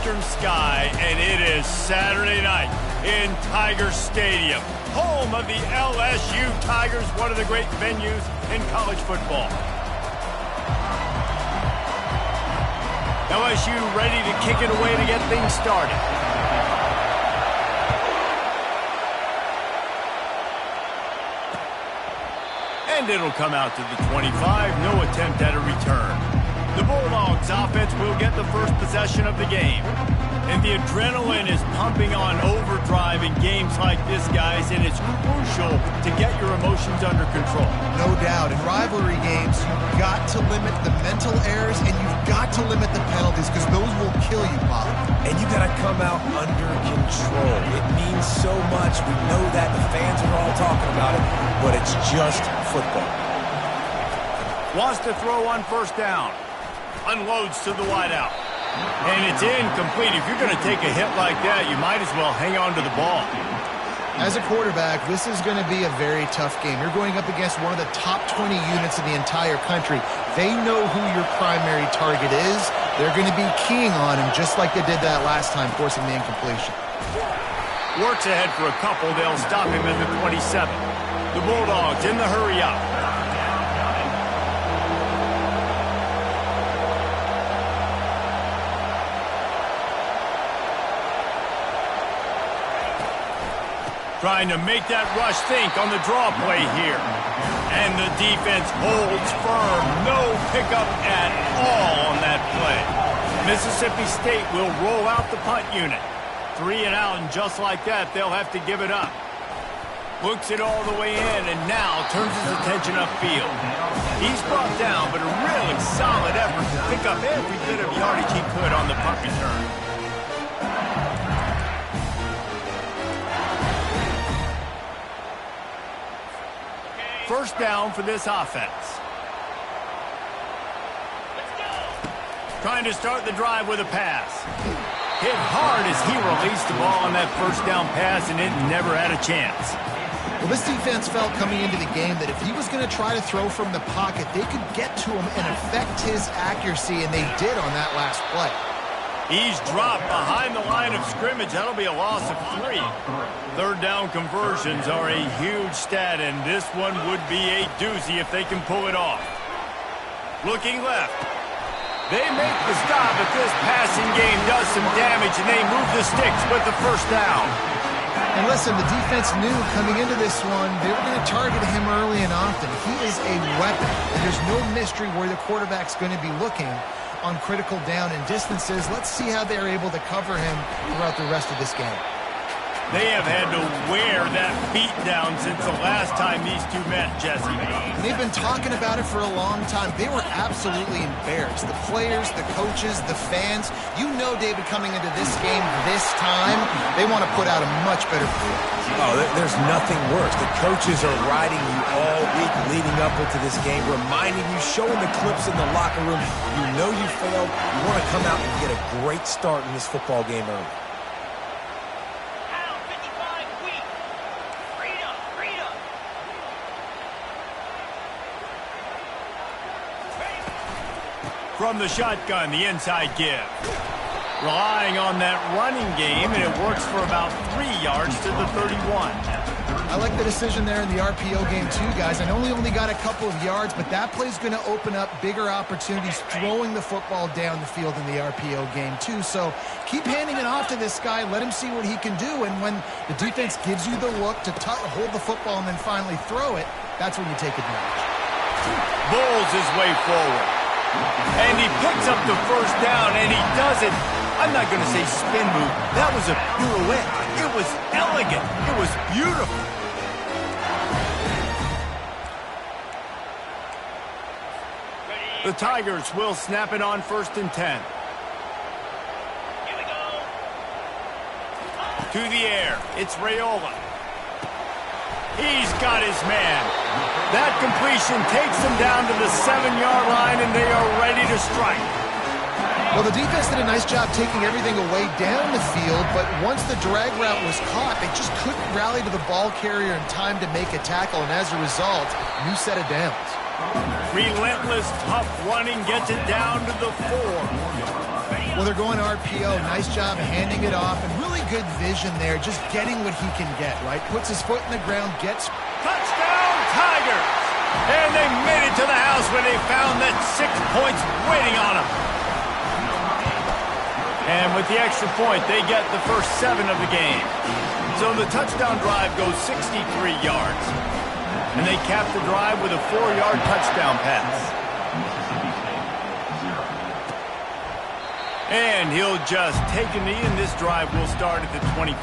western sky, and it is Saturday night in Tiger Stadium, home of the LSU Tigers, one of the great venues in college football. LSU ready to kick it away to get things started. And it'll come out to the 25, no attempt at a return. The Bulldogs offense will get the first possession of the game. And the adrenaline is pumping on overdrive in games like this, guys, and it's crucial to get your emotions under control. No doubt. In rivalry games, you've got to limit the mental errors and you've got to limit the penalties because those will kill you, Bob. And you got to come out under control. It means so much. We know that. The fans are all talking about it, but it's just football. Wants to throw on first down. Unloads to the wideout. And it's incomplete. If you're going to take a hit like that, you might as well hang on to the ball. As a quarterback, this is going to be a very tough game. You're going up against one of the top 20 units in the entire country. They know who your primary target is. They're going to be keying on him just like they did that last time, forcing the incompletion. Works ahead for a couple. They'll stop him at the 27. The Bulldogs in the hurry up. Trying to make that rush think on the draw play here. And the defense holds firm. No pickup at all on that play. Mississippi State will roll out the punt unit. 3 and out, and just like that, they'll have to give it up. Looks it all the way in, and now turns his attention upfield. He's brought down, but a really solid effort to pick up every bit of yardage he could on the punt return. First down for this offense. Trying to start the drive with a pass. Hit hard as he released the ball on that first down pass, and it never had a chance. Well, this defense felt coming into the game that if he was going to try to throw from the pocket, they could get to him and affect his accuracy, and they did on that last play. He's dropped behind the line of scrimmage. That'll be a loss of 3. Third down conversions are a huge stat, and this one would be a doozy if they can pull it off. Looking left. They make the stop, but this passing game does some damage, and they move the sticks with the first down. And listen, the defense knew coming into this one, they were going to target him early and often. He is a weapon, and there's no mystery where the quarterback's going to be looking on critical down and distances. Let's see how they're able to cover him throughout the rest of this game. They have had to wear that beat down since the last time these two met, Jesse. They've been talking about it for a long time. They were absolutely embarrassed. The players, the coaches, the fans. You know, David, coming into this game this time, they want to put out a much better performance. Oh, there's nothing worse. The coaches are riding you all week leading up into this game, reminding you, showing the clips in the locker room. You know you failed. You want to come out and get a great start in this football game early. From the shotgun, the inside give. Relying on that running game, and it works for about 3 yards to the 31. I like the decision there in the RPO game too, guys. I know he only got a couple of yards, but that play's going to open up bigger opportunities throwing the football down the field in the RPO game too. So keep handing it off to this guy. Let him see what he can do. And when the defense gives you the look to hold the football and then finally throw it, that's when you take advantage. Bowles his way forward. And he picks up the first down, and he does it. I'm not going to say spin move. That was a pirouette. It was elegant. It was beautiful. The Tigers will snap it on 1st and 10. Here we go. To the air. It's Raiola. He's got his man. That completion takes them down to the 7-yard line, and they are ready to strike. Well, the defense did a nice job taking everything away down the field, but once the drag route was caught, they just couldn't rally to the ball carrier in time to make a tackle, and as a result, new set of downs. Relentless, tough running gets it down to the 4. Well, they're going RPO. Nice job handing it off, and really good vision there, just getting what he can get, right? Puts his foot in the ground, gets... Touchdown, Tigers! And they made it to the house where they found that 6 points waiting on them. And with the extra point, they get the first 7 of the game. So the touchdown drive goes 63 yards. And they cap the drive with a 4-yard touchdown pass. And he'll just take a knee, and this drive will start at the 25.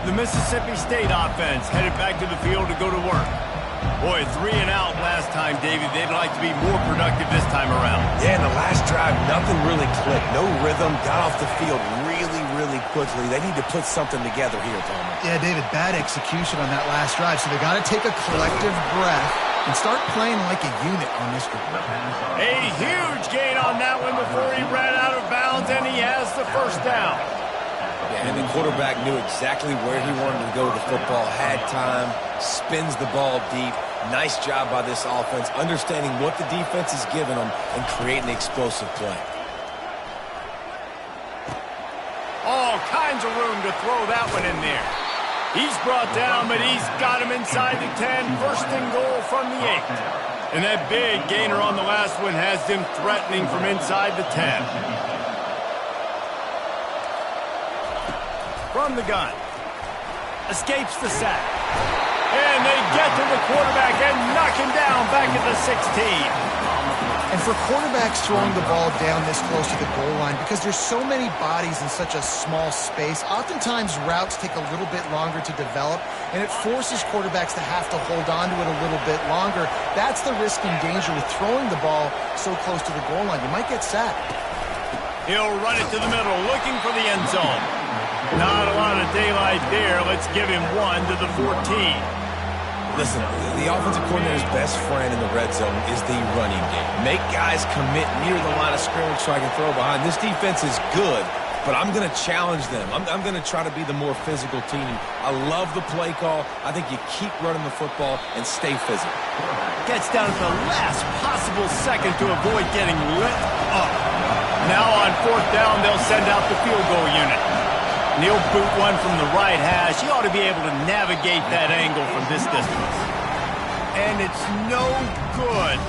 The Mississippi State offense headed back to the field to go to work. Boy, 3 and out last time, David. They'd like to be more productive this time around. Yeah, in the last drive, nothing really clicked. No rhythm, got off the field really quickly. They need to put something together here, Palmer. Yeah, David, bad execution on that last drive, so they got to take a collective breath and start playing like a unit on this group. A huge gain on that one before he ran out of bounds, and he has the first down. Yeah, and the quarterback knew exactly where he wanted to go with the football, had time, spins the ball deep. Nice job by this offense, understanding what the defense is giving them and creating explosive play. All kinds of room to throw that one in there. He's brought down, but he's got him inside the 10. First and goal from the 8. And that big gainer on the last one has them threatening from inside the 10. From the gun. Escapes the sack. And they get to the quarterback and knock him down back at the 16. And for quarterbacks throwing the ball down this close to the goal line, because there's so many bodies in such a small space, oftentimes routes take a little bit longer to develop, and it forces quarterbacks to have to hold on to it a little bit longer. That's the risk and danger with throwing the ball so close to the goal line. You might get sacked. He'll run it to the middle, looking for the end zone. Not a lot of daylight there. Let's give him 1 to the 14. Listen, the offensive coordinator's best friend in the red zone is the running game. Make guys commit near the line of scrimmage so I can throw behind. This defense is good, but I'm going to challenge them. I'm going to try to be the more physical team. I love the play call. I think you keep running the football and stay physical. Gets down at the last possible second to avoid getting lit up. Now on 4th down, they'll send out the field goal unit. And he'll boot one from the right hash. He ought to be able to navigate that angle from this distance. And it's no good.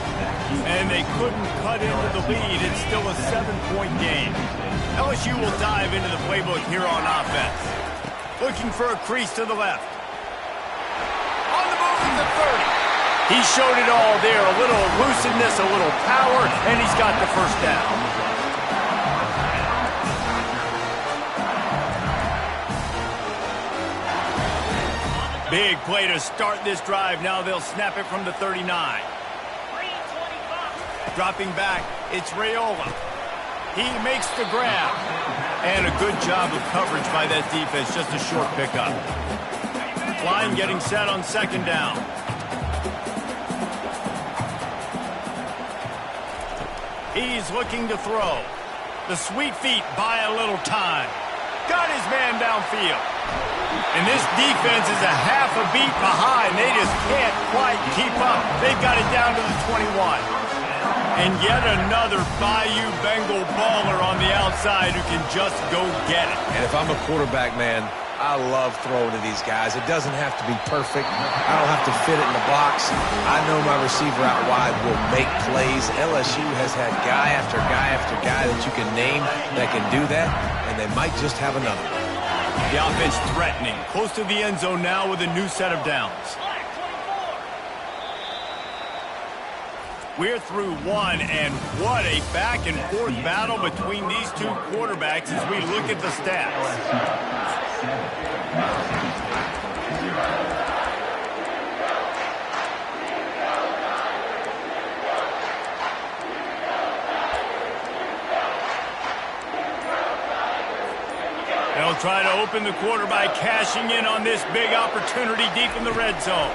And they couldn't cut into the lead. It's still a 7-point game. LSU will dive into the playbook here on offense. Looking for a crease to the left. On the move at the 30. He showed it all there. A little elusiveness, a little power, and he's got the first down. Big play to start this drive. Now they'll snap it from the 39. Dropping back, it's Raiola. He makes the grab. And a good job of coverage by that defense. Just a short pickup. Line getting set on 2nd down. He's looking to throw. The sweet feet buy a little time. Got his man downfield. And this defense is a half a beat behind. They just can't quite keep up. They've got it down to the 21. And yet another Bayou Bengal baller on the outside who can just go get it. And if I'm a quarterback, man, I love throwing to these guys. It doesn't have to be perfect. I don't have to fit it in the box. I know my receiver out wide will make plays. LSU has had guy after guy after guy that you can name that can do that, and they might just have another one. The offense threatening. Close to the end zone now with a new set of downs. We're through 1, and what a back-and-forth battle between these two quarterbacks as we look at the stats. They'll try to open the quarter by cashing in on this big opportunity deep in the red zone.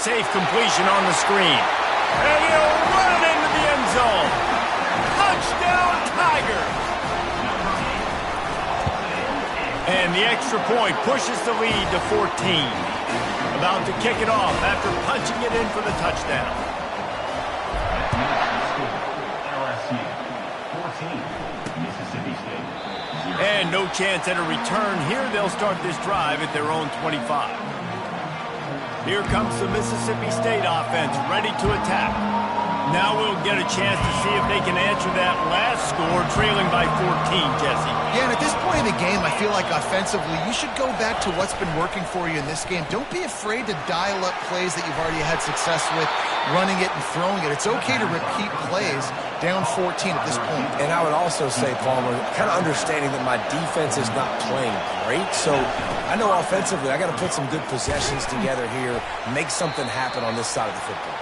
Safe completion on the screen. And he'll run into the end zone. Touchdown, Tigers! And the extra point pushes the lead to 14. About to kick it off after punching it in for the touchdown. And no chance at a return here. They'll start this drive at their own 25. Here comes the Mississippi State offense, ready to attack. Now we'll get a chance to see if they can answer that last score, trailing by 14, Jesse. Yeah, and at this point in the game, I feel like offensively, you should go back to what's been working for you in this game. Don't be afraid to dial up plays that you've already had success with, running it and throwing it. It's okay to repeat plays down 14 at this point. And I would also say, Palmer, kind of understanding that my defense is not playing great, so I know offensively I got to put some good possessions together here, make something happen on this side of the football.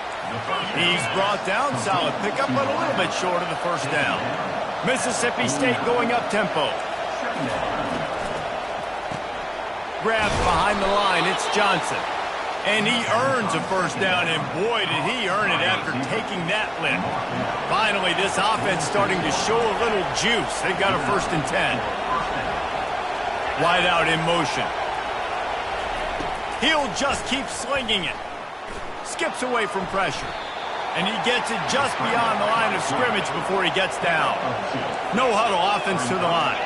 He's brought down, solid pickup, but a little bit short of the first down. Mississippi State going up tempo. Grabs behind the line, it's Johnson. And he earns a first down, and boy, did he earn it after taking that lift. Finally, this offense starting to show a little juice. They've got a 1st and 10. Wide out in motion. He'll just keep slinging it. Skips away from pressure. And he gets it just beyond the line of scrimmage before he gets down. No huddle offense to the line.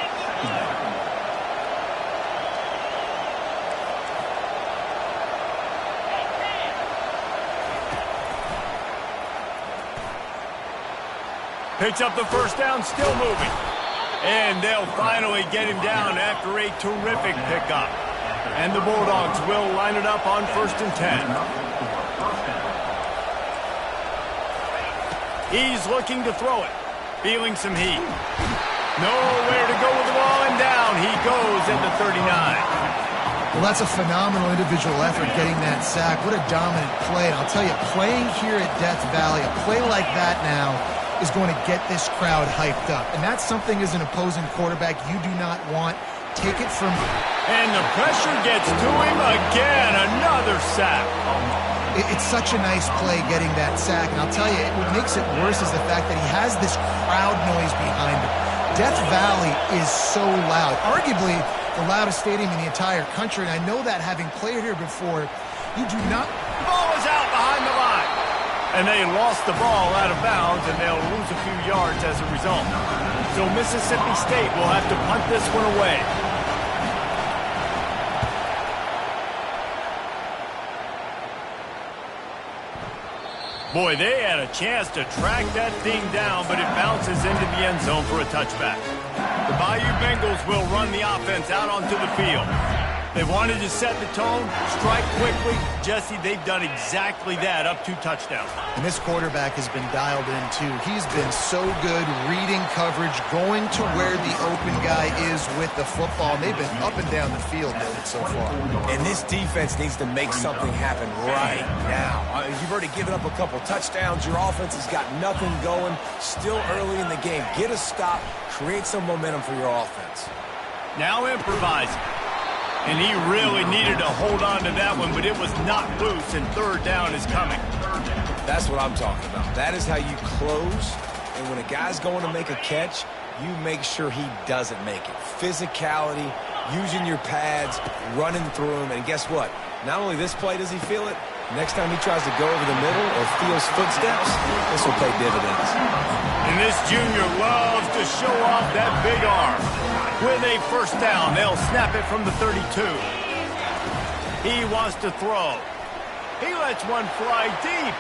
Picks up the first down, still moving. And they'll finally get him down after a terrific pickup. And the Bulldogs will line it up on 1st and 10. He's looking to throw it. Feeling some heat. Nowhere to go with the ball, and down he goes at the 39. Well, that's a phenomenal individual effort getting that sack. What a dominant play. And I'll tell you, playing here at Death Valley, a play like that now is going to get this crowd hyped up. And that's something as an opposing quarterback you do not want. Take it from... And the pressure gets to him again. Another sack. It's such a nice play getting that sack. And I'll tell you, what makes it worse is the fact that he has this crowd noise behind him. Death Valley is so loud. Arguably the loudest stadium in the entire country. And I know that having played here before, you do not... The ball is out behind the line. And they lost the ball out of bounds, and they'll lose a few yards as a result. So Mississippi State will have to punt this one away. Boy, they had a chance to track that thing down, but it bounces into the end zone for a touchback. The Bayou Bengals will run the offense out onto the field. They wanted to set the tone, strike quickly. Jesse, they've done exactly that, up 2 touchdowns. And this quarterback has been dialed in, too. He's been so good reading coverage, going to where the open guy is with the football. And they've been up and down the field so far. And this defense needs to make something happen right now. You've already given up a couple touchdowns. Your offense has got nothing going. Still early in the game. Get a stop. Create some momentum for your offense. Now improvising. And he really needed to hold on to that one, but it was not loose, and 3rd down is coming. That's what I'm talking about. That is how you close, and when a guy's going to make a catch, you make sure he doesn't make it. Physicality, using your pads, running through him, and guess what? Not only this play does he feel it, next time he tries to go over the middle or feels footsteps, this will pay dividends. And this junior loves to show off that big arm. With a 1st down, they'll snap it from the 32. He wants to throw. He lets one fly deep.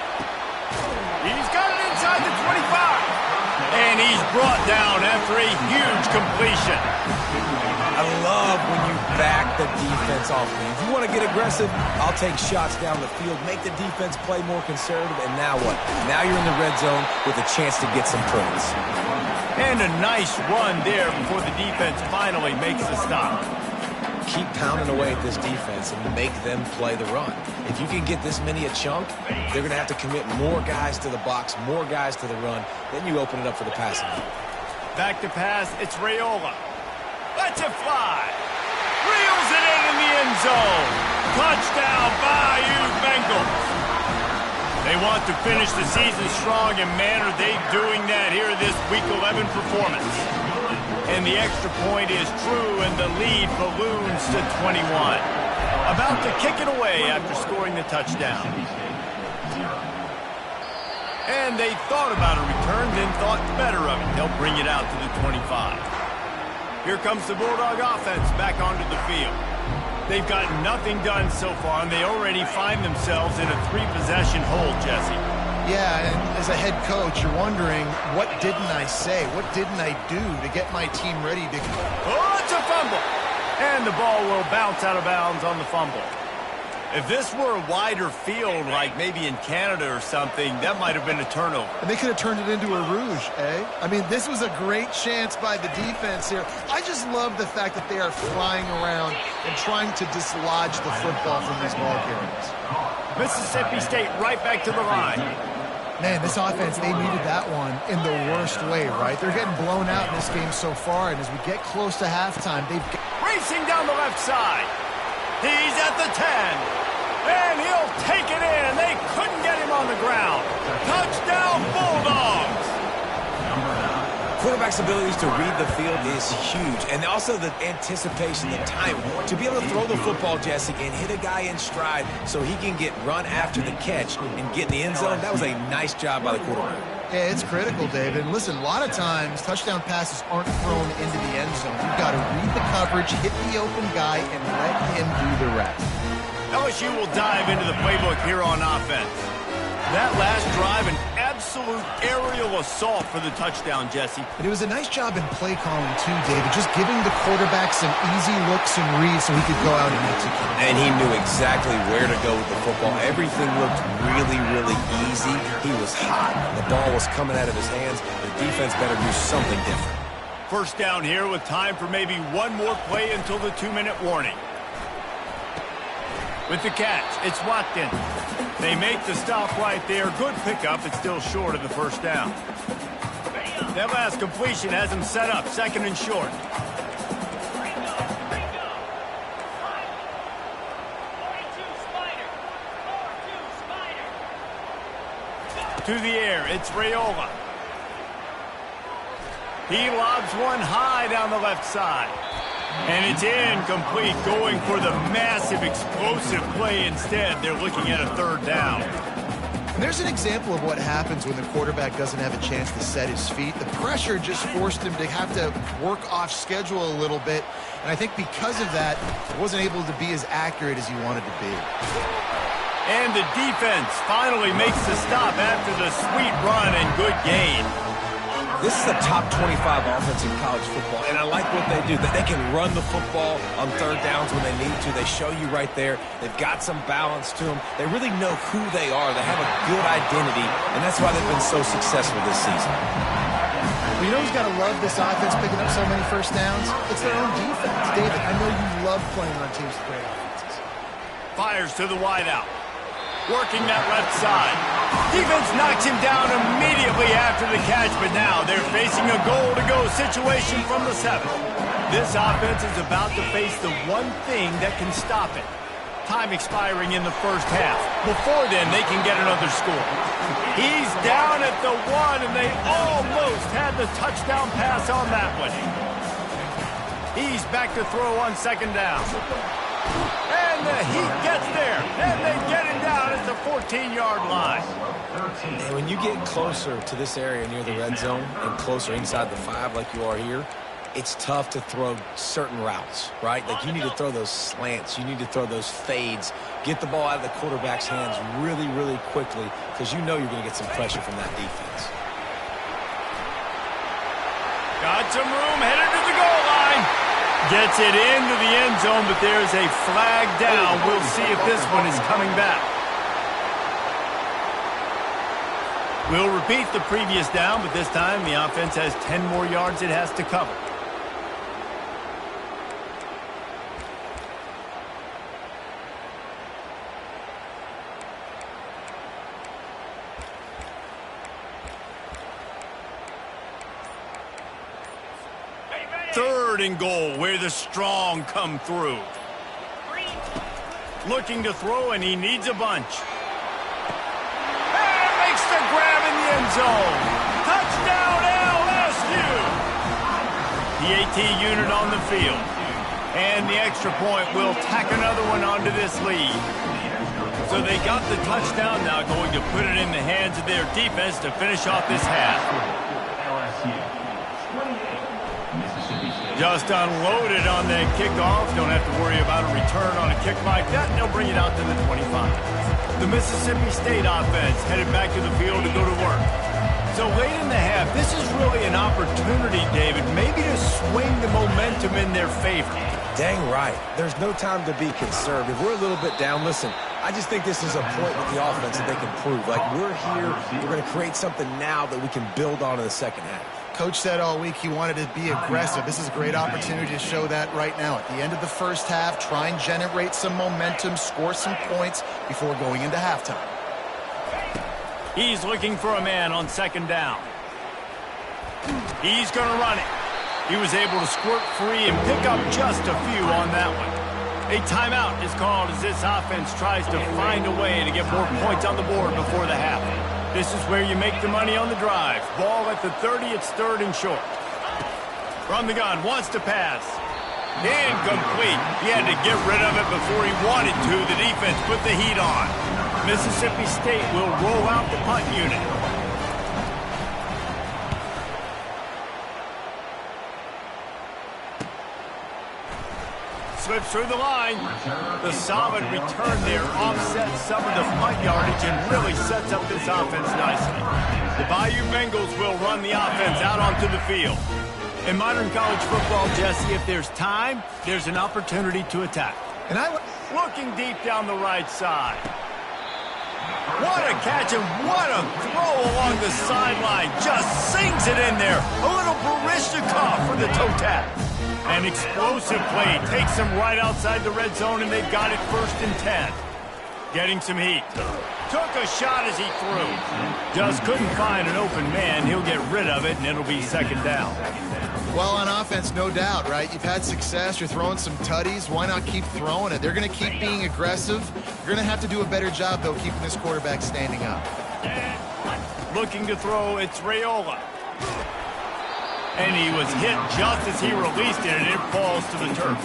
He's got it inside the 25. And he's brought down after a huge completion. I love when you back the defense off me. If you want to get aggressive, I'll take shots down the field, make the defense play more conservative, and now what? Now you're in the red zone with a chance to get some points. And a nice run there before the defense finally makes the stop. Keep pounding away at this defense and make them play the run. If you can get this many a chunk, they're going to have to commit more guys to the box, more guys to the run. Then you open it up for the passing game. Back to pass, it's Raiola. Lets it fly. Reels it in the end zone. Touchdown, Bayou Bengals. They want to finish the season strong, and man, are they doing that here in this Week 11 performance. And the extra point is true, and the lead balloons to 21. About to kick it away after scoring the touchdown. And they thought about a return, then thought better of it. They'll bring it out to the 25. Here comes the Bulldog offense back onto the field. They've gotten nothing done so far, and they already find themselves in a 3-possession hole, Jesse. Yeah, and as a head coach, you're wondering, what didn't I say? What didn't I do to get my team ready to... Oh, it's a fumble! And the ball will bounce out of bounds on the fumble. If this were a wider field, like maybe in Canada or something, that might have been a turnover. And they could have turned it into a rouge, eh? I mean, this was a great chance by the defense here. I just love the fact that they are flying around and trying to dislodge the football from these ball carriers. Mississippi State right back to the line. Man, this offense, they needed that one in the worst way, right? They're getting blown out in this game so far, and as we get close to halftime, they've... Racing down the left side. He's at the 10. And he'll take it in. They couldn't get him on the ground. Touchdown, Bulldogs! Quarterback's abilities to read the field is huge. And also the anticipation, the time. To be able to throw the football, Jesse, and hit a guy in stride so he can get run after the catch and get in the end zone, that was a nice job by the quarterback. Yeah, it's critical, David. And listen, a lot of times, touchdown passes aren't thrown into the end zone. You've got to read the coverage, hit the open guy, and let him do the rest. LSU will dive into the playbook here on offense. That last drive, an absolute aerial assault for the touchdown, Jesse. But it was a nice job in play calling, too, David, just giving the quarterback some easy looks and reads so he could go out and execute. And he knew exactly where to go with the football. Everything looked really, really easy. He was hot. The ball was coming out of his hands. The defense better do something different. First down here with time for maybe one more play until the 2-minute warning. With the catch, it's Watkins. They make the stop right there. Good pickup. It's still short of the first down. That last completion has him set up, 2nd and short. To the air, it's Raiola. He lobs one high down the left side. And it's incomplete, going for the massive, explosive play instead. They're looking at a 3rd down. And there's an example of what happens when the quarterback doesn't have a chance to set his feet. The pressure just forced him to have to work off schedule a little bit. And I think because of that, he wasn't able to be as accurate as he wanted to be. And the defense finally makes the stop after the sweet run and good gain. This is a top 25 offense in college football, and I like what they do. That they can run the football on 3rd downs when they need to. They show you right there. They've got some balance to them. They really know who they are. They have a good identity, and that's why they've been so successful this season. Well, you know who's got to love this offense picking up so many first downs? It's their own defense. David, I know you love playing on teams with great offenses. Fires to the wideout. Working that left side. Defense knocks him down immediately after the catch, but now they're facing a goal-to-go situation from the 7. This offense is about to face the one thing that can stop it. Time expiring in the first half. Before then, they can get another score. He's down at the 1, and they almost had the touchdown pass on that one. He's back to throw on 2nd down. And the Heat gets there, and they get him down at the 14-yard line. And when you get closer to this area near the red zone and closer inside the 5 like you are here, it's tough to throw certain routes, right? Like you need to throw those slants. You need to throw those fades. Get the ball out of the quarterback's hands really, really quickly because you know you're going to get some pressure from that defense. Got some room, headed to the goal line. Gets it into the end zone, but there's a flag down. We'll see if this one is coming back. We'll repeat the previous down, but this time the offense has 10 more yards it has to cover. Third and goal, where the strong come through. Looking to throw, and he needs a bunch. And makes the grab in the end zone. Touchdown, LSU! The AT unit on the field. And the extra point will tack another one onto this lead. So they got the touchdown, now going to put it in the hands of their defense to finish off this half. Just unloaded on that kickoff. Don't have to worry about a return on a kick like that. They'll bring it out to the 25. The Mississippi State offense headed back to the field to go to work. So late in the half, this is really an opportunity, David, maybe to swing the momentum in their favor. Dang right. There's no time to be concerned. If we're a little bit down, listen, I just think this is a point with the offense that they can prove. Like, we're here, we're going to create something now that we can build on in the second half. Coach said all week he wanted to be aggressive. This is a great opportunity to show that right now. At the end of the first half, try and generate some momentum, score some points before going into halftime. He's looking for a man on second down. He's going to run it. He was able to squirt free and pick up just a few on that one. A timeout is called as this offense tries to find a way to get more points on the board before the half. This is where you make the money on the drive. Ball at the 30, it's third and short. From the gun, wants to pass. Incomplete. He had to get rid of it before he wanted to. The defense put the heat on. Mississippi State will roll out the punt unit. Slips through the line. The solid return there offsets some of the punt yardage and really sets up this offense nicely. The Bayou Bengals will run the offense out onto the field. In modern college football, Jesse, if there's time, there's an opportunity to attack. And looking deep down the right side. What a catch and what a throw along the sideline. Just sinks it in there. A little Baryshnikov for the toe tap. An explosive play takes them right outside the red zone, and they've got it 1st and 10. Getting some heat. Took a shot as he threw. Just couldn't find an open man. He'll get rid of it, and it'll be second down. Well, on offense, no doubt, right? You've had success. You're throwing some tutties. Why not keep throwing it? They're going to keep being aggressive. You're going to have to do a better job, though, keeping this quarterback standing up. Looking to throw, it's Raiola. And he was hit just as he released it, and it falls to the turf.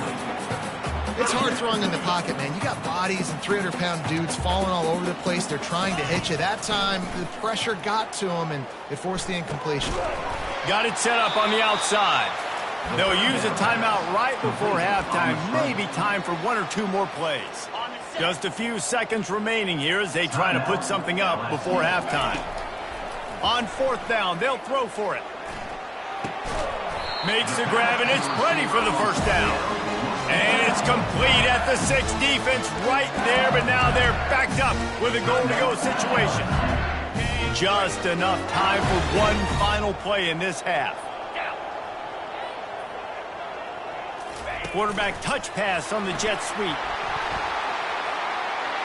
It's hard throwing in the pocket, man. You got bodies and 300-pound dudes falling all over the place. They're trying to hit you. That time, the pressure got to him, and it forced the incompletion. Got it set up on the outside. They'll use a timeout right before halftime. Maybe time for 1 or 2 more plays. Just a few seconds remaining here as they try to put something up before halftime. On 4th down, they'll throw for it. Makes the grab, and it's plenty for the first down. And it's complete at the 6. Defense right there, but now they're backed up with a goal-to-go situation. Just enough time for one final play in this half. Quarterback touch pass on the jet sweep.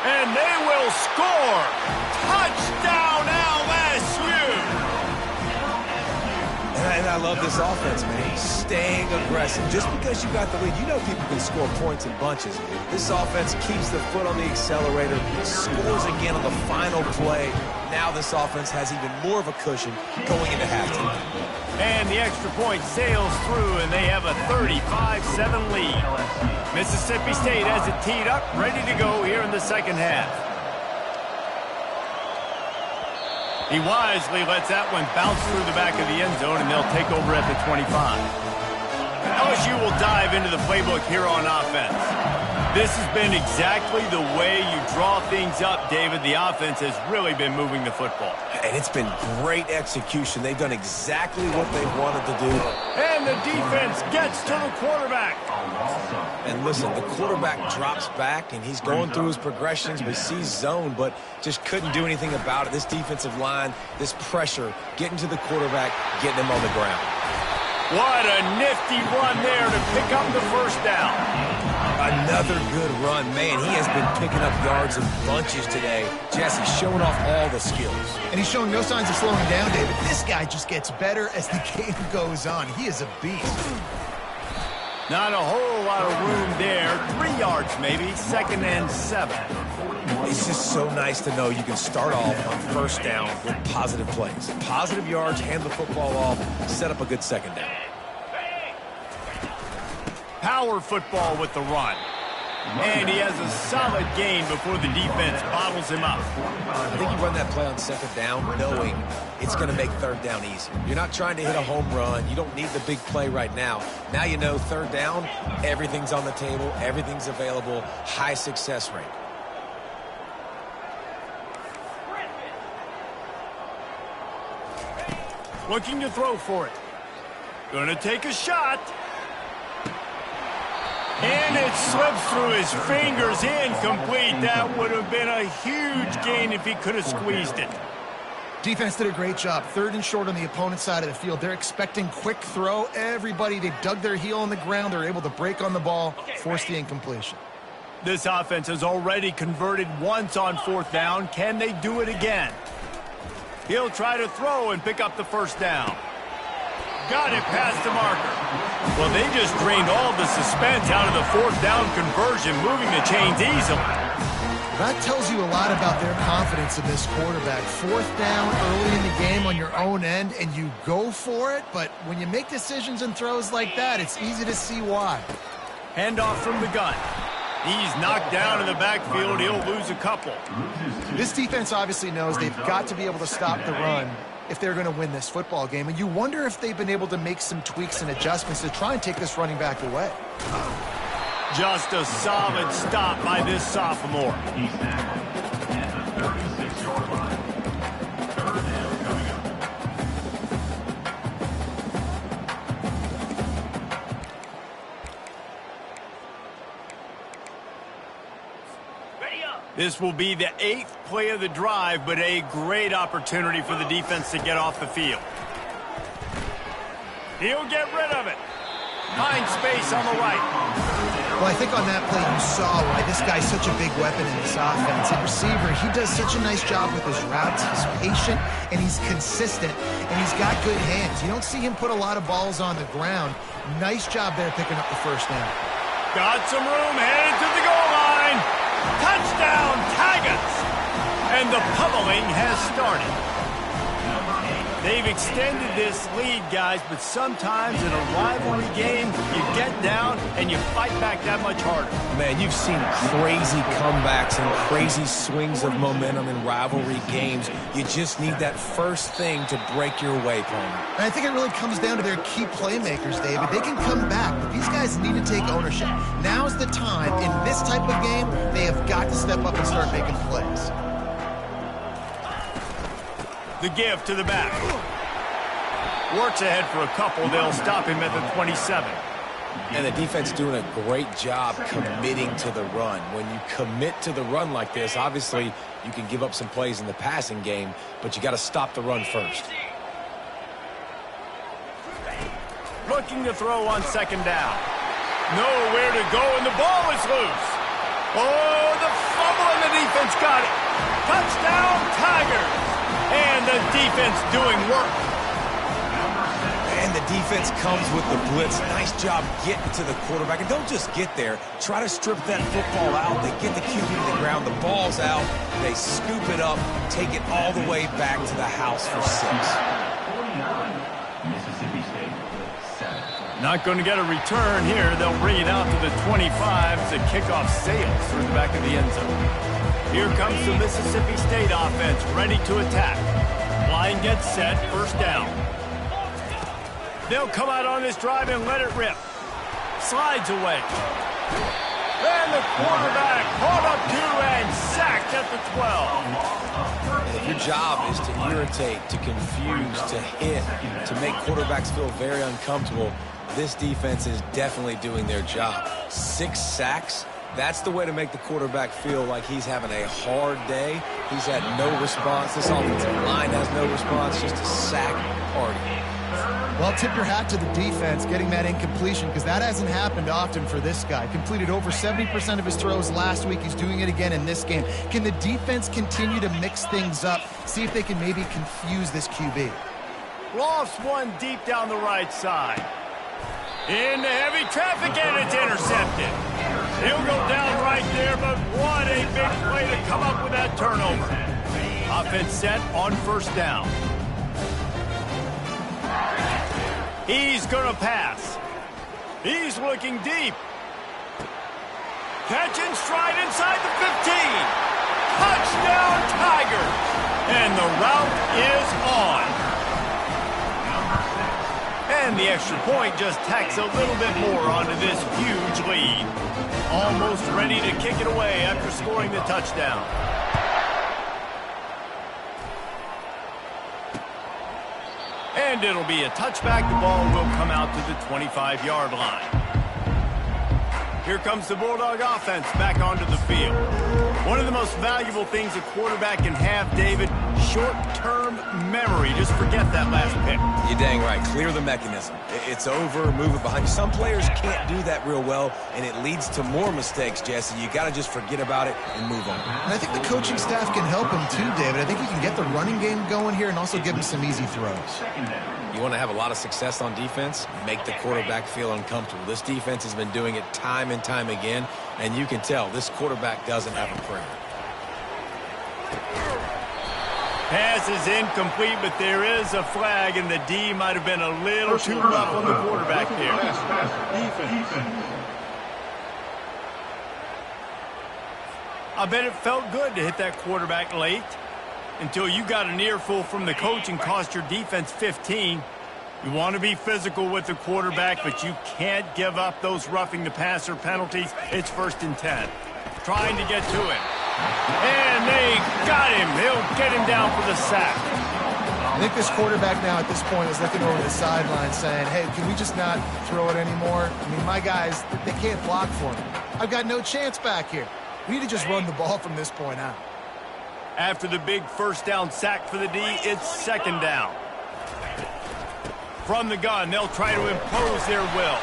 And they will score! Touchdown LSU! And I love this offense, man. Staying aggressive. Just because you got the lead, you know people can score points in bunches. This offense keeps the foot on the accelerator, scores again on the final play. Now this offense has even more of a cushion going into halftime. And the extra point sails through, and they have a 35-7 lead. Mississippi State has it teed up, ready to go here in the second half. He wisely lets that one bounce through the back of the end zone, and they'll take over at the 25. LSU will dive into the playbook here on offense. This has been exactly the way you draw things up, David. The offense has really been moving the football. And it's been great execution. They've done exactly what they wanted to do. And the defense gets to the quarterback. And listen, the quarterback drops back, and he's going through his progressions, but sees zone, but just couldn't do anything about it. This defensive line, this pressure, getting to the quarterback, getting him on the ground. What a nifty run there to pick up the first down. Another good run. Man, he has been picking up yards in bunches today. Jesse showing off all the skills. And he's showing no signs of slowing down, David. This guy just gets better as the game goes on. He is a beast. Not a whole lot of room there. 3 yards maybe, 2nd and 7. It's just so nice to know you can start off on first down with positive plays. Positive yards, hand the football off, set up a good second down. Power football with the run. And he has a solid gain before the defense bottles him up. I think you run that play on second down knowing it's going to make third down easy. You're not trying to hit a home run. You don't need the big play right now. Now you know third down, everything's on the table, everything's available, high success rate. Looking to throw for it. Gonna take a shot. And it slips through his fingers, incomplete. That would have been a huge gain if he could have squeezed it. Defense did a great job. 3rd and short on the opponent's side of the field. They're expecting quick throw. Everybody, they dug their heel on the ground. They're able to break on the ball, force the incompletion. This offense has already converted once on 4th down. Can they do it again? He'll try to throw and pick up the first down. Got it past the marker. Well, they just drained all the suspense out of the 4th down conversion, moving the chains easily. That tells you a lot about their confidence in this quarterback. 4th down early in the game on your own end, and you go for it. But when you make decisions and throws like that, it's easy to see why. Handoff from the gun. He's knocked down in the backfield. He'll lose a couple. This defense obviously knows they've got to be able to stop the run if they're going to win this football game. And you wonder if they've been able to make some tweaks and adjustments to try and take this running back away. Just a solid stop by this sophomore. This will be the 8th play of the drive, but a great opportunity for the defense to get off the field. He'll get rid of it. Finds space on the right. Well, I think on that play you saw why this guy's such a big weapon in this offense. At receiver, he does such a nice job with his routes. He's patient, and he's consistent, and he's got good hands. You don't see him put a lot of balls on the ground. Nice job there picking up the first down. Got some room, headed to the goal line. Touchdown, Tigers! And the pummeling has started. They've extended this lead, guys, but sometimes in a rivalry game, you get down and you fight back that much harder. Man, you've seen crazy comebacks and crazy swings of momentum in rivalry games. You just need that first thing to break your way, Palmer. And I think it really comes down to their key playmakers, David. They can come back, but these guys need to take ownership. Now's the time. In this type of game, they have got to step up and start making plays. The give to the back. Works ahead for a couple. They'll stop him at the 27. And the defense doing a great job committing to the run. When you commit to the run like this, obviously you can give up some plays in the passing game, but you got to stop the run first. Looking to throw on 2nd down. Nowhere to go, and the ball is loose. Oh, the fumble, and the defense got it. Touchdown, Tigers. And the defense doing work. And the defense comes with the blitz. Nice job getting to the quarterback. And don't just get there. Try to strip that football out. They get the QB to the ground. The ball's out. They scoop it up, take it all the way back to the house for 6. Not going to get a return here. They'll bring it out to the 25 as the kickoff sails through the back of the end zone. Here comes the Mississippi State offense, ready to attack. Line gets set, first down. They'll come out on this drive and let it rip. Slides away. And the quarterback caught up to and sacked at the 12. And if your job is to irritate, to confuse, to hit, to make quarterbacks feel very uncomfortable, this defense is definitely doing their job. 6 sacks. That's the way to make the quarterback feel like he's having a hard day. He's had no response. This offensive line has no response, just a sack party. Well, tip your hat to the defense getting that incompletion, because that hasn't happened often for this guy. Completed over 70% of his throws last week. He's doing it again in this game. Can the defense continue to mix things up, see if they can maybe confuse this QB? Lofts one deep down the right side. Into heavy traffic, and it's intercepted. He'll go down right there, but what a big play to come up with that turnover. Offense set on first down. He's going to pass. He's looking deep. Catching stride inside the 15. Touchdown, Tigers. And the route is on. And the extra point just tacks a little bit more onto this huge lead. Almost ready to kick it away after scoring the touchdown. And it'll be a touchback. The ball will come out to the 25-yard line. Here comes the Bulldog offense back onto the field. One of the most valuable things a quarterback can have, David, short-term memory. Just forget that last pick. You're dang right. Clear the mechanism. It's over, move it behind you. Some players can't do that real well, and it leads to more mistakes, Jesse. You got to just forget about it and move on. And I think the coaching staff can help him too, David. I think he can get the running game going here and also give him some easy throws. You want to have a lot of success on defense, make the quarterback feel uncomfortable. This defense has been doing it time and time again, and you can tell this quarterback doesn't have a prayer. Pass is incomplete, but there is a flag, and the D might have been a little too rough on the quarterback there. I bet it felt good to hit that quarterback late until you got an earful from the coach and cost your defense 15. You want to be physical with the quarterback, but you can't give up those roughing the passer penalties. It's 1st and 10. Trying to get to him. And they got him. They'll get him down for the sack. I think this quarterback now at this point is looking over the sideline saying, hey, can we just not throw it anymore? I mean, my guys, they can't block for me. I've got no chance back here. We need to just run the ball from this point out. After the big 1st down sack for the D, it's 2nd down. From the gun, they'll try to impose their will.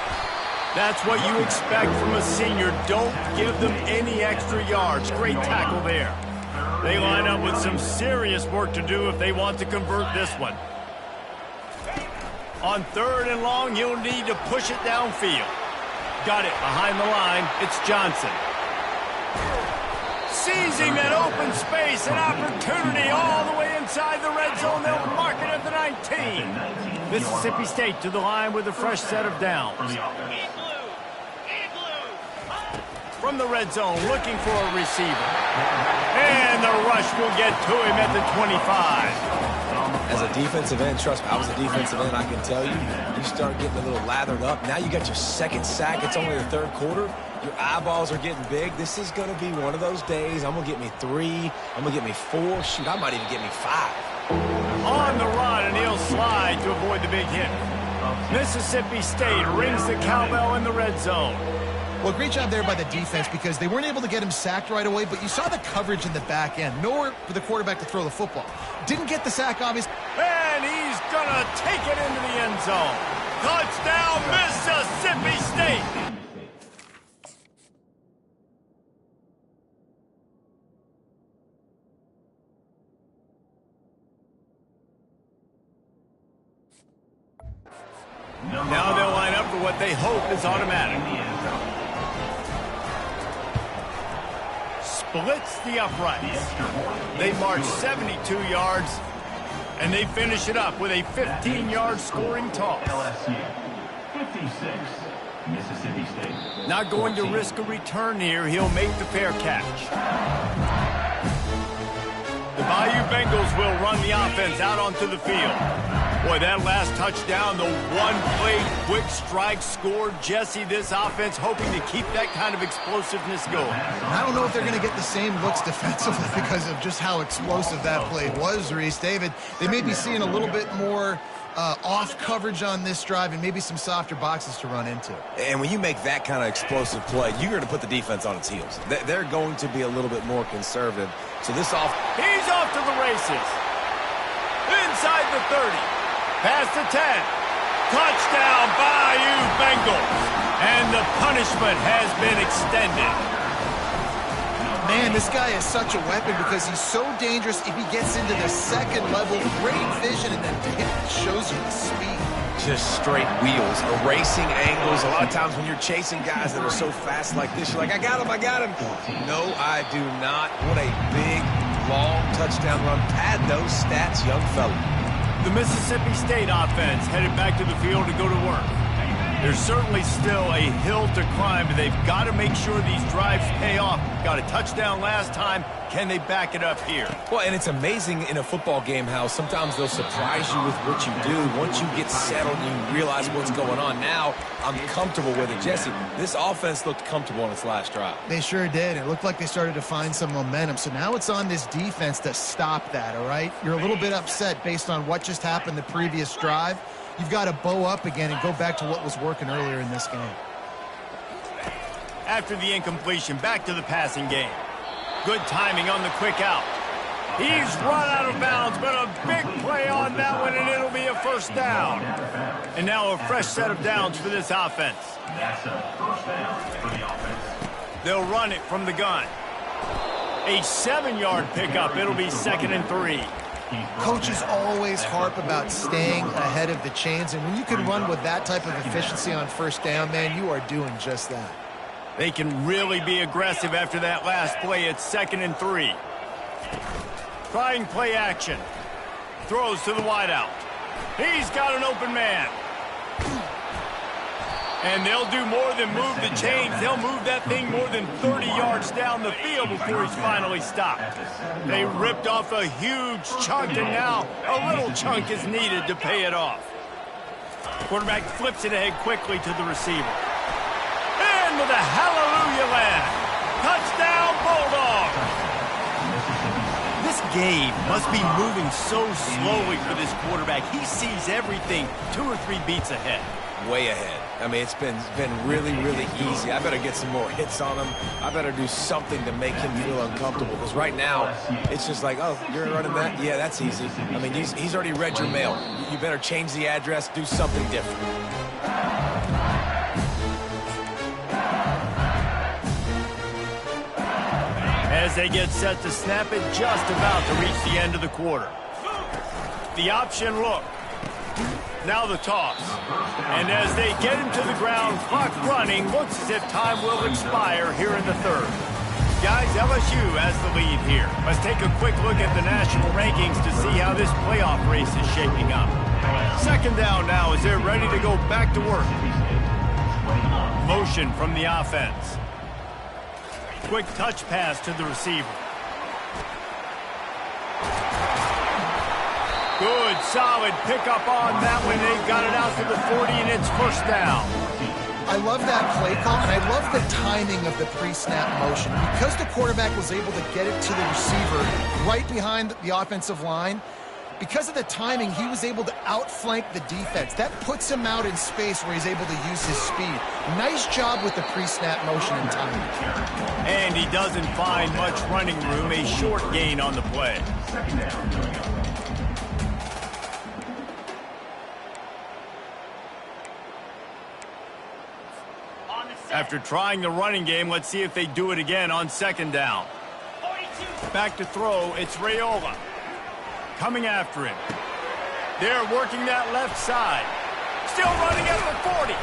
That's what you expect from a senior. Don't give them any extra yards. Great tackle there. They line up with some serious work to do if they want to convert this one. On 3rd and long, you'll need to push it downfield. Got it behind the line. It's Johnson. Seizing that open space, an opportunity all the way inside the red zone. They'll mark it at the 19. Mississippi State to the line with a fresh set of downs. From the red zone, looking for a receiver. And the rush will get to him at the 25. As a defensive end, trust me, I was a defensive end, I can tell you, you start getting a little lathered up. Now you got your 2nd sack. It's only the 3rd quarter. Your eyeballs are getting big. This is going to be one of those days. I'm going to get me 3. I'm going to get me 4. Shoot, I might even get me 5. On the run, and he'll slide to avoid the big hit. Mississippi State rings the cowbell in the red zone. Well, great job there by the defense because they weren't able to get him sacked right away, but you saw the coverage in the back end. Nowhere for the quarterback to throw the football. Didn't get the sack, obviously. And he's going to take it into the end zone. Touchdown, Mississippi State. Now they'll line up for what they hope is automatic. Splits the uprights. They march 72 yards, and they finish it up with a 15-yard scoring toss. LSU, 56, Mississippi State. Not going to risk a return here. He'll make the fair catch. The Bayou Bengals will run the offense out onto the field. Boy, that last touchdown, the one-play quick strike score. Jesse, this offense hoping to keep that kind of explosiveness going. I don't know if they're going to get the same looks defensively because of just how explosive that play was, Reese. David, they may be seeing a little bit more off coverage on this drive and maybe some softer boxes to run into. And when you make that kind of explosive play, you're going to put the defense on its heels. They're going to be a little bit more conservative. So this He's off to the races. Inside the 30. Past the 10. Touchdown, Bayou Bengals. And the punishment has been extended. Man, this guy is such a weapon because he's so dangerous if he gets into the 2nd level. Great vision, and then it shows you the speed. just straight wheels, erasing angles. A lot of times when you're chasing guys that are so fast like this, you're like, I got him, I got him. No, I do not. What a big, long touchdown run. Pad those stats, young fella. The Mississippi State offense headed back to the field to go to work. There's certainly still a hill to climb, but they've got to make sure these drives pay off. Got a touchdown last time. Can they back it up here? Well, and it's amazing in a football game how sometimes they'll surprise you with what you do. Once you get settled, you realize what's going on. Now, I'm comfortable with it. Jesse, this offense looked comfortable on its last drive. They sure did. It looked like they started to find some momentum. So now it's on this defense to stop that, all right? You're a little bit upset based on what just happened the previous drive. You've got to bow up again and go back to what was working earlier in this game. After the incompletion, back to the passing game. Good timing on the quick out. He's run out of bounds, but a big play on that one, and it'll be a first down. And now a fresh set of downs for this offense. That's a first down for the offense. They'll run it from the gun. A 7-yard pickup. It'll be 2nd and 3. Coaches always harp about staying ahead of the chains, and when you can run with that type of efficiency on first down, man, you are doing just that. They can really be aggressive after that last play. It's 2nd and 3. Trying play action. Throws to the wideout. He's got an open man. And they'll do more than move the chains. They'll move that thing more than 30 yards down the field before he's finally stopped. They ripped off a huge chunk, and now a little chunk is needed to pay it off. Quarterback flips it ahead quickly to the receiver. Into the hallelujah land. Touchdown, Bulldogs! This game must be moving so slowly for this quarterback. He sees everything 2 or 3 beats ahead. Way ahead. I mean, it's been really, really easy. I better get some more hits on him. I better do something to make him feel uncomfortable. Because right now, it's just like, oh, you're running that? Yeah, that's easy. I mean, he's already read your mail. You better change the address, do something different. As they get set to snap it, just about to reach the end of the quarter. The option look. Now the toss. And as they get him to the ground, clock running, looks as if time will expire here in the 3rd. Guys, LSU has the lead here. Let's take a quick look at the national rankings to see how this playoff race is shaping up. 2nd down now as they're ready to go back to work. Motion from the offense. Quick touch pass to the receiver. Good, solid pickup on that one. They got it out to the 40, and it's first down. I love that play call, and I love the timing of the pre-snap motion. Because the quarterback was able to get it to the receiver right behind the offensive line, because of the timing, he was able to outflank the defense. That puts him out in space where he's able to use his speed. Nice job with the pre-snap motion and timing. And he doesn't find much running room, a short gain on the play. After trying the running game, let's see if they do it again on 2nd down. Back to throw, it's Raiola. Coming after him. They're working that left side. Still running at the 40.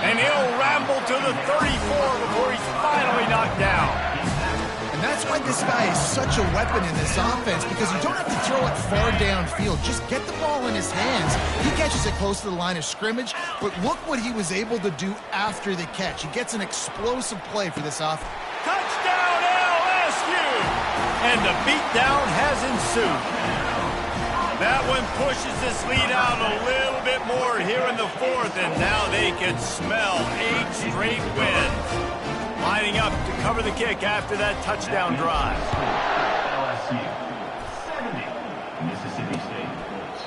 And he'll ramble to the 34 before he's finally knocked down. And that's why this guy is such a weapon in this offense, because you don't have to throw it far downfield. Just get the ball in his hands. He catches it close to the line of scrimmage, but look what he was able to do after the catch. He gets an explosive play for this offense. Touchdown, LSU! And the beatdown has ensued. That one pushes this lead out a little bit more here in the 4th, and now they can smell 8 straight wins. Lining up to cover the kick after that touchdown drive. LSU 70, Mississippi State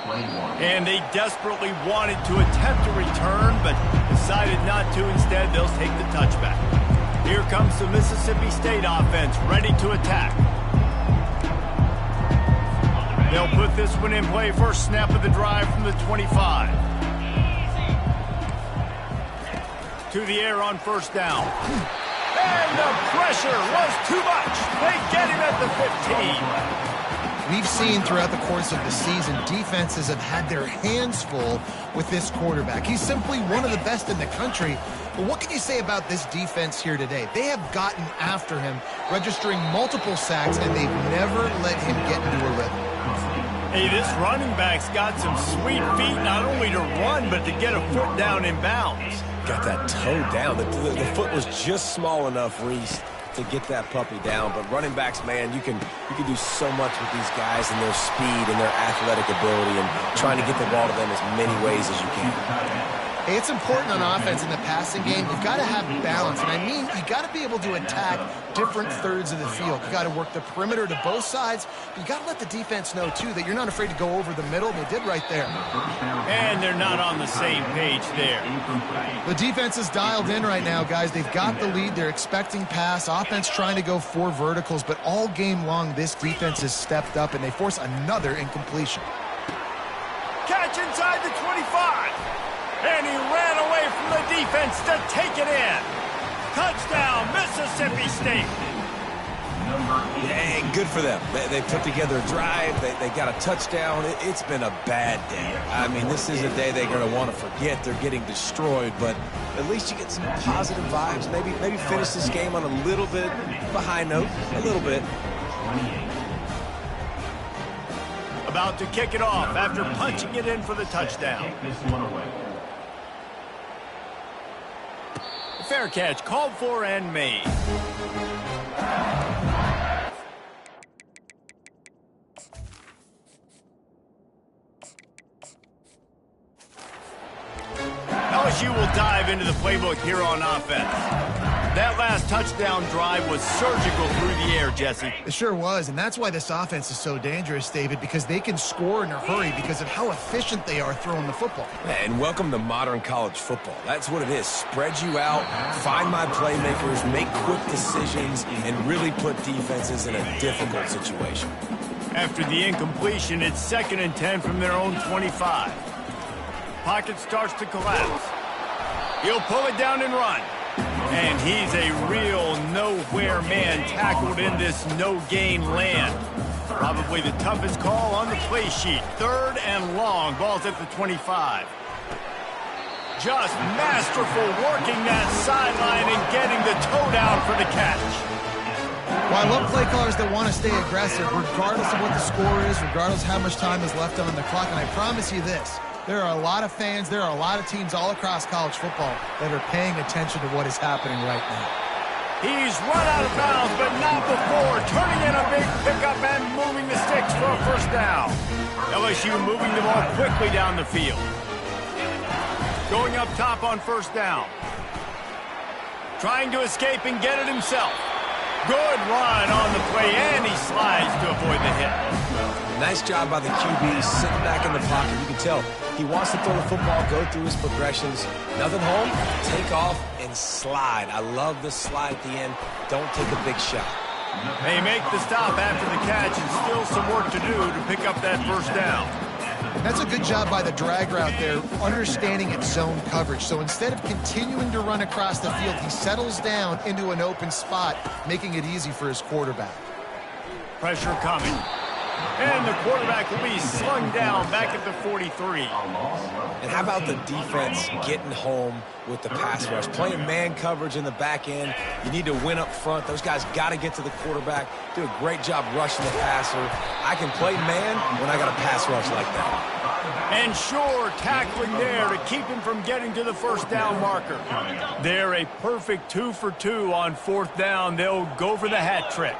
21. And they desperately wanted to attempt a return, but decided not to. Instead, they'll take the touchback. Here comes the Mississippi State offense, ready to attack. They'll put this one in play. First snap of the drive from the 25. To the air on first down. And the pressure was too much. They get him at the 15. We've seen throughout the course of the season, defenses have had their hands full with this quarterback. He's simply one of the best in the country. But what can you say about this defense here today? They have gotten after him, registering multiple sacks, and they've never let him get into a rhythm. Hey, this running back's got some sweet feet, not only to run, but to get a foot down in bounds. Got that toe down. The foot was just small enough, Reese, to get that puppy down. But running backs, man, you can do so much with these guys and their speed and their athletic ability and trying to get the ball to them as many ways as you can. Hey, it's important on offense in the passing game. You've got to have balance. And I mean, you got to be able to attack different thirds of the field. You got to work the perimeter to both sides. But you got to let the defense know, too, that you're not afraid to go over the middle. They did right there. And they're not on the same page there. The defense is dialed in right now, guys. They've got the lead. They're expecting pass. Offense trying to go 4 verticals. But all game long, this defense has stepped up, and they force another incompletion. Catch inside the 25. And he ran away from the defense to take it in. Touchdown, Mississippi State. Yeah, good for them. They put together a drive. They got a touchdown. It's been a bad day. I mean, this is a day they're going to want to forget. They're getting destroyed, but at least you get some positive vibes. Maybe finish this game on a little bit of a high note, a little bit. About to kick it off after punching it in for the touchdown. Fair catch called for and made. LSU will dive into the playbook here on offense. That last touchdown drive was surgical through the air, Jesse. It sure was, and that's why this offense is so dangerous, David, because they can score in a hurry because of how efficient they are throwing the football. And welcome to modern college football. That's what it is. Spread you out, find my playmakers, make quick decisions, and really put defenses in a difficult situation. After the incompletion, it's 2nd and 10 from their own 25. Pocket starts to collapse. He'll pull it down and run. And he's a real nowhere man tackled in this no-gain land. Probably the toughest call on the play sheet. 3rd and long. Ball's at the 25. Just masterful working that sideline and getting the toe down for the catch. Well, I love play callers that want to stay aggressive regardless of what the score is, regardless of how much time is left on the clock. And I promise you this. There are a lot of fans, there are a lot of teams all across college football that are paying attention to what is happening right now. He's run out of bounds, but not before. Turning in a big pickup and moving the sticks for a 1st down. LSU moving the ball quickly down the field. Going up top on 1st down. Trying to escape and get it himself. Good run on the play, and he slides to avoid the hit. Nice job by the QB, sitting back in the pocket. You can tell he wants to throw the football, go through his progressions. Nothing home, take off, and slide. I love the slide at the end. Don't take a big shot. They make the stop after the catch, and still some work to do to pick up that 1st down. That's a good job by the drag route there, understanding its zone coverage. So instead of continuing to run across the field, he settles down into an open spot, making it easy for his quarterback. Pressure coming. And the quarterback will be slung down back at the 43. And how about the defense getting home with the pass rush? Playing man coverage in the back end. You need to win up front. Those guys got to get to the quarterback. Do a great job rushing the passer. I can play man when I got a pass rush like that. And sure, tackling there to keep him from getting to the 1st down marker. They're a perfect 2 for 2 on 4th down. They'll go for the hat trick.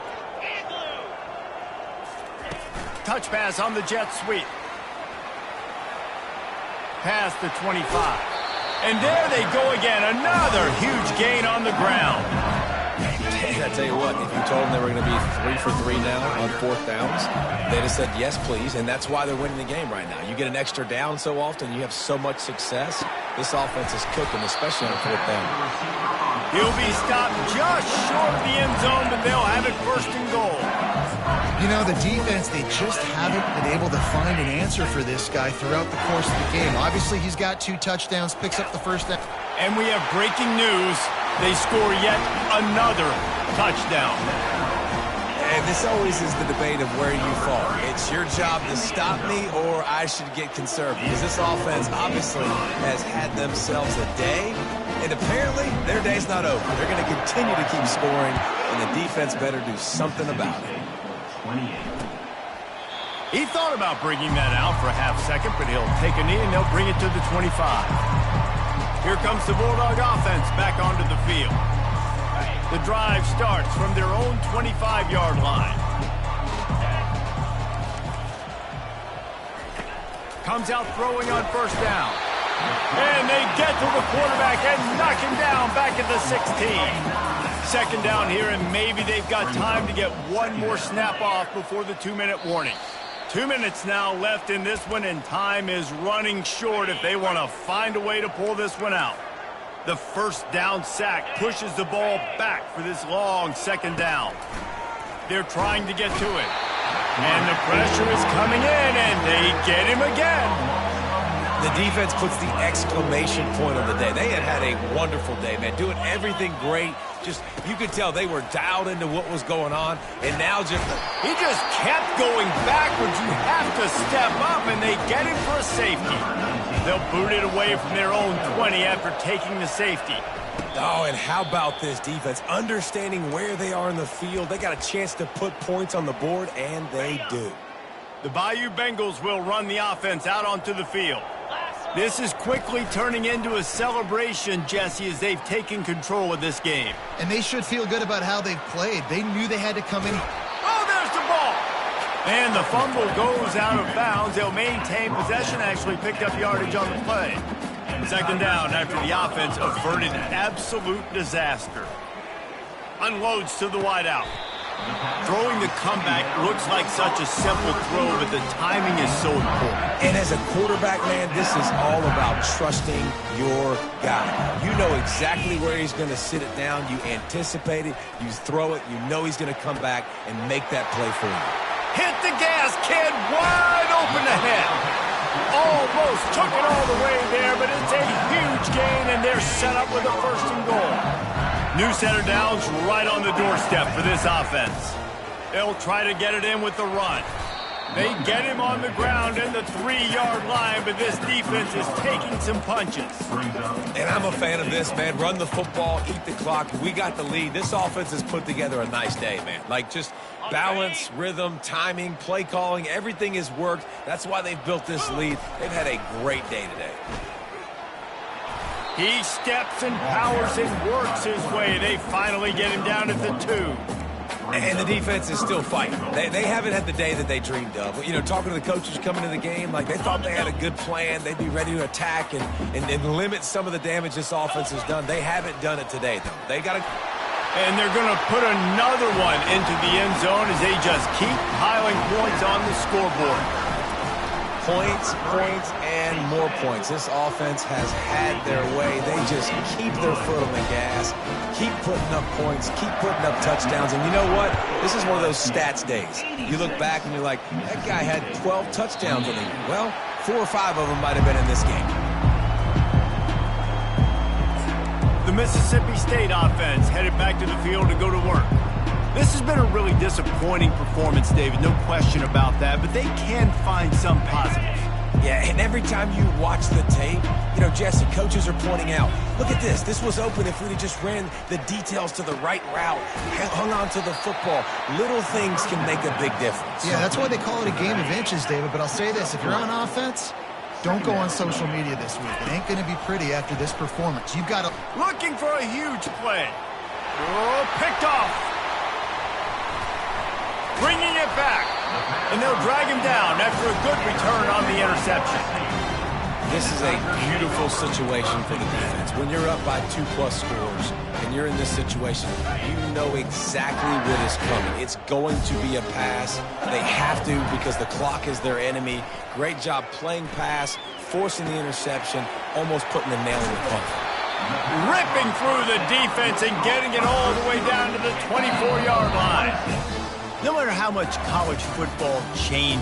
Touch pass on the jet sweep. Past the 25. And there they go again. Another huge gain on the ground. I tell you what, if you told them they were going to be 3 for 3 now on 4th downs, they'd have said yes, please, and that's why they're winning the game right now. You get an extra down so often, you have so much success. This offense is cooking, especially on 4th down. He'll be stopped just short of the end zone, but they'll have it 1st and goal. You know, the defense, they just haven't been able to find an answer for this guy throughout the course of the game. Obviously, he's got 2 touchdowns, picks up the 1st down. And we have breaking news. They score yet another touchdown. And this always is the debate of where you fall. It's your job to stop me or I should get conservative. Because this offense obviously has had themselves a day. And apparently, their day's not over. They're going to continue to keep scoring, and the defense better do something about it. He thought about bringing that out for a half second, but he'll take a knee and they'll bring it to the 25. Here comes the Bulldog offense back onto the field. The drive starts from their own 25-yard line. Comes out throwing on first down. And they get to the quarterback and knock him down back at the 16. Second down here, and maybe they've got time to get one more snap off before the 2-minute warning. 2 minutes now left in this one, and time is running short if they want to find a way to pull this one out. The first down sack pushes the ball back for this long second down. They're trying to get to it. And the pressure is coming in, and they get him again. The defense puts the exclamation point on the day. They have had a wonderful day, man. Doing everything great. Just, you could tell they were dialed into what was going on. And now he just kept going backwards. You have to step up, and they get him for a safety. They'll boot it away from their own 20 after taking the safety. Oh, and how about this defense? Understanding where they are in the field. They got a chance to put points on the board, and they do. The Bayou Bengals will run the offense out onto the field. This is quickly turning into a celebration, Jesse, as they've taken control of this game. And they should feel good about how they've played. They knew they had to come in. Oh, there's the ball! And the fumble goes out of bounds. They'll maintain possession, actually picked up yardage on the play. Second down after the offense averted absolute disaster. Unloads to the wideout. Throwing the comeback looks like such a simple throw, but the timing is so important. And as a quarterback, man, this is all about trusting your guy. You know exactly where he's going to sit it down. You anticipate it. You throw it. You know he's going to come back and make that play for you. Hit the gas, kid. Wide open ahead. Almost took it all the way there, but it's a huge gain, and they're set up with a first and goal. New center downs right on the doorstep for this offense. They'll try to get it in with the run. They get him on the ground in the 3-yard line, but this defense is taking some punches. And I'm a fan of this, man. Run the football, eat the clock. We got the lead. This offense has put together a nice day, man. Like, just balance, rhythm, timing, play calling, everything has worked. That's why they've built this lead. They've had a great day today. He steps and powers and works his way. They finally get him down at the 2. And the defense is still fighting. They haven't had the day that they dreamed of. You know, talking to the coaches coming to the game, like they thought they had a good plan. They'd be ready to attack and limit some of the damage this offense has done. They haven't done it today, though. They got to... And they're going to put another one into the end zone as they just keep piling points on the scoreboard. Points, points, and more points. This offense has had their way. They just keep their foot on the gas, keep putting up points, keep putting up touchdowns. And you know what? This is one of those stats days. You look back and you're like, that guy had 12 touchdowns in the year. Well, 4 or 5 of them might have been in this game. The Mississippi State offense headed back to the field to go to work. This has been a really disappointing performance, David, no question about that, but they can find some positive. Yeah, and every time you watch the tape, you know, Jesse, coaches are pointing out, look at this. This was open if we just ran the details to the right route, hung on to the football. Little things can make a big difference. Yeah, that's why they call it a game of inches, David, but I'll say this. If you're on offense, don't go on social media this week. It ain't going to be pretty after this performance. You've got to... Looking for a huge play. Oh, picked off. Bringing it back, and they'll drag him down after a good return on the interception. This is a beautiful situation for the defense. When you're up by 2+ scores and you're in this situation, you know exactly what is coming. It's going to be a pass. They have to because the clock is their enemy. Great job playing pass, forcing the interception, almost putting the nail in the coffin. Ripping through the defense and getting it all the way down to the 24-yard line. No matter how much college football changed